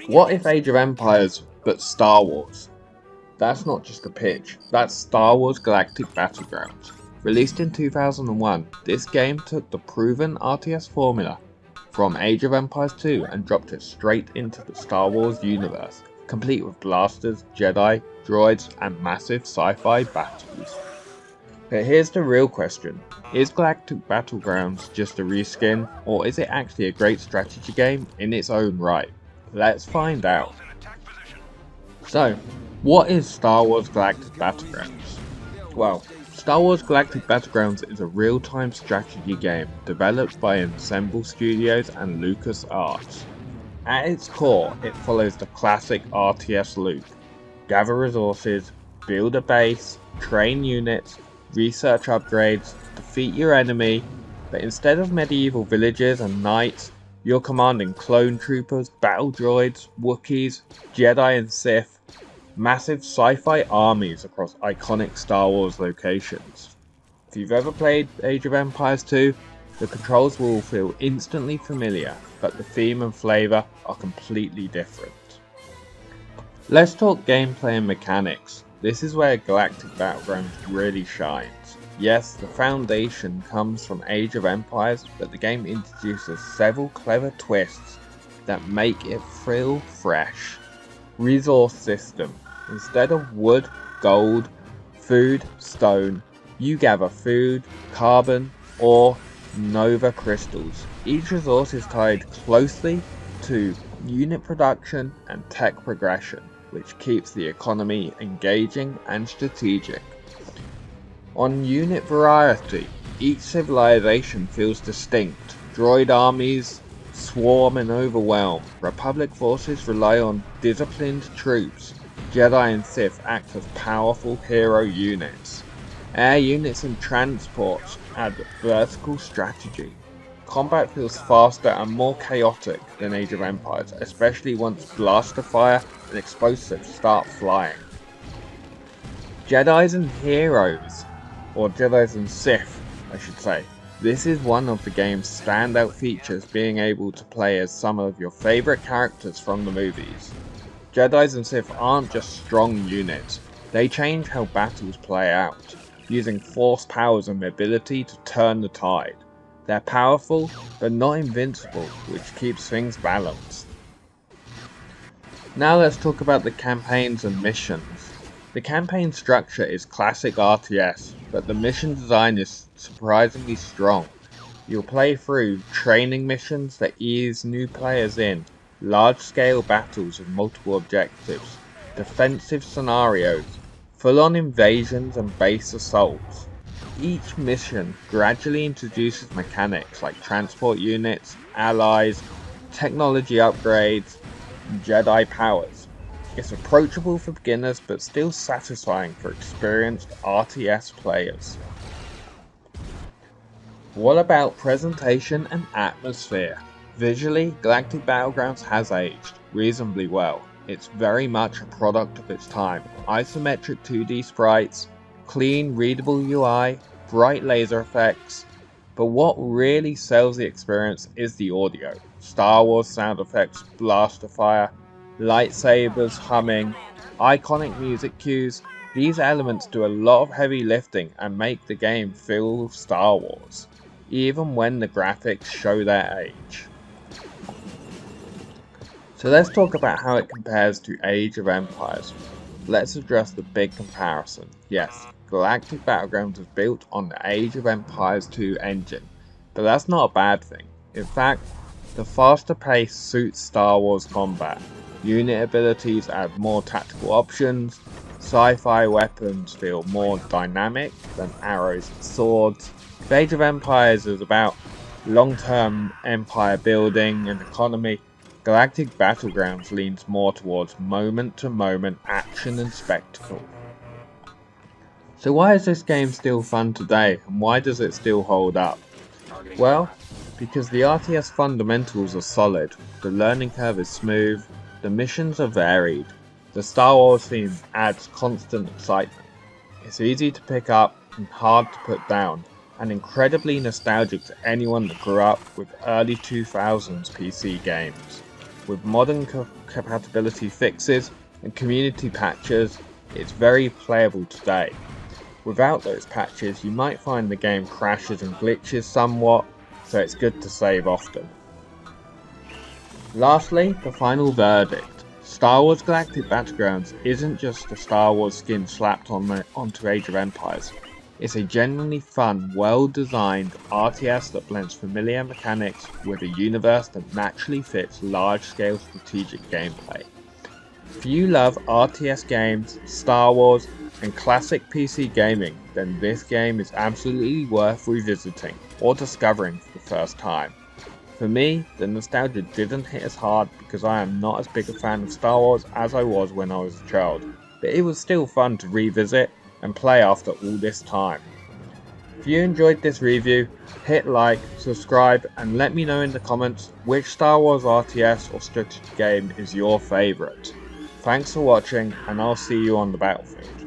What if Age of Empires but Star Wars? That's not just a pitch, that's Star Wars Galactic Battlegrounds. Released in 2001, this game took the proven RTS formula from Age of Empires 2 and dropped it straight into the Star Wars universe, complete with blasters, Jedi, droids, and massive sci-fi battles. But here's the real question, is Galactic Battlegrounds just a reskin, or is it actually a great strategy game in its own right? Let's find out. So, what is Star Wars Galactic Battlegrounds? Well, Star Wars Galactic Battlegrounds is a real-time strategy game developed by Ensemble Studios and LucasArts. At its core, it follows the classic RTS loop. Gather resources, build a base, train units, research upgrades, defeat your enemy, but instead of medieval villages and knights, you're commanding clone troopers, battle droids, Wookiees, Jedi and Sith, massive sci-fi armies across iconic Star Wars locations. If you've ever played Age of Empires 2, the controls will feel instantly familiar, but the theme and flavour are completely different. Let's talk gameplay and mechanics. This is where Galactic Battlegrounds really shines. Yes, the foundation comes from Age of Empires, but the game introduces several clever twists that make it feel fresh. Resource system. Instead of wood, gold, food, stone, you gather food, carbon, ore, nova crystals. Each resource is tied closely to unit production and tech progression, which keeps the economy engaging and strategic. On unit variety, each civilization feels distinct. Droid armies swarm and overwhelm. Republic forces rely on disciplined troops. Jedi and Sith act as powerful hero units. Air units and transports add vertical strategy. Combat feels faster and more chaotic than Age of Empires, especially once blaster fire and explosives start flying. Jedis and heroes, or Jedis and Sith, I should say. This is one of the game's standout features, being able to play as some of your favourite characters from the movies. Jedis and Sith aren't just strong units, they change how battles play out, using force powers and mobility to turn the tide. They're powerful, but not invincible, which keeps things balanced. Now let's talk about the campaigns and missions. The campaign structure is classic RTS, but the mission design is surprisingly strong. You'll play through training missions that ease new players in, large-scale battles with multiple objectives, defensive scenarios, full-on invasions and base assaults. Each mission gradually introduces mechanics like transport units, allies, technology upgrades, and Jedi powers. It's approachable for beginners but still satisfying for experienced RTS players. What about presentation and atmosphere? Visually, Galactic Battlegrounds has aged reasonably well. It's very much a product of its time. Isometric 2D sprites, clean, readable UI, bright laser effects, but what really sells the experience is the audio. Star Wars sound effects, blaster fire, lightsabers humming, iconic music cues. These elements do a lot of heavy lifting and make the game feel Star Wars, even when the graphics show their age. So let's talk about how it compares to Age of Empires. Let's address the big comparison. Yes, Galactic Battlegrounds is built on the Age of Empires 2 engine, but that's not a bad thing. In fact, the faster pace suits Star Wars combat. Unit abilities add more tactical options, sci-fi weapons feel more dynamic than arrows and swords. Age of Empires is about long-term empire building and economy. Galactic Battlegrounds leans more towards moment-to-moment action and spectacle. So why is this game still fun today, and why does it still hold up? Well, because the RTS fundamentals are solid, the learning curve is smooth, the missions are varied, the Star Wars theme adds constant excitement. It's easy to pick up and hard to put down, and incredibly nostalgic to anyone that grew up with early 2000s PC games. With modern compatibility fixes and community patches, it's very playable today. Without those patches, you might find the game crashes and glitches somewhat, so it's good to save often. Lastly, the final verdict. Star Wars Galactic Battlegrounds isn't just a Star Wars skin slapped onto Age of Empires. It's a genuinely fun, well-designed RTS that blends familiar mechanics with a universe that naturally fits large-scale strategic gameplay. If you love RTS games, Star Wars, and classic PC gaming, then this game is absolutely worth revisiting or discovering for the first time. For me, the nostalgia didn't hit as hard because I am not as big a fan of Star Wars as I was when I was a child, but it was still fun to revisit and play after all this time. If you enjoyed this review, hit like, subscribe, and let me know in the comments which Star Wars RTS or strategy game is your favourite. Thanks for watching, and I'll see you on the battlefield.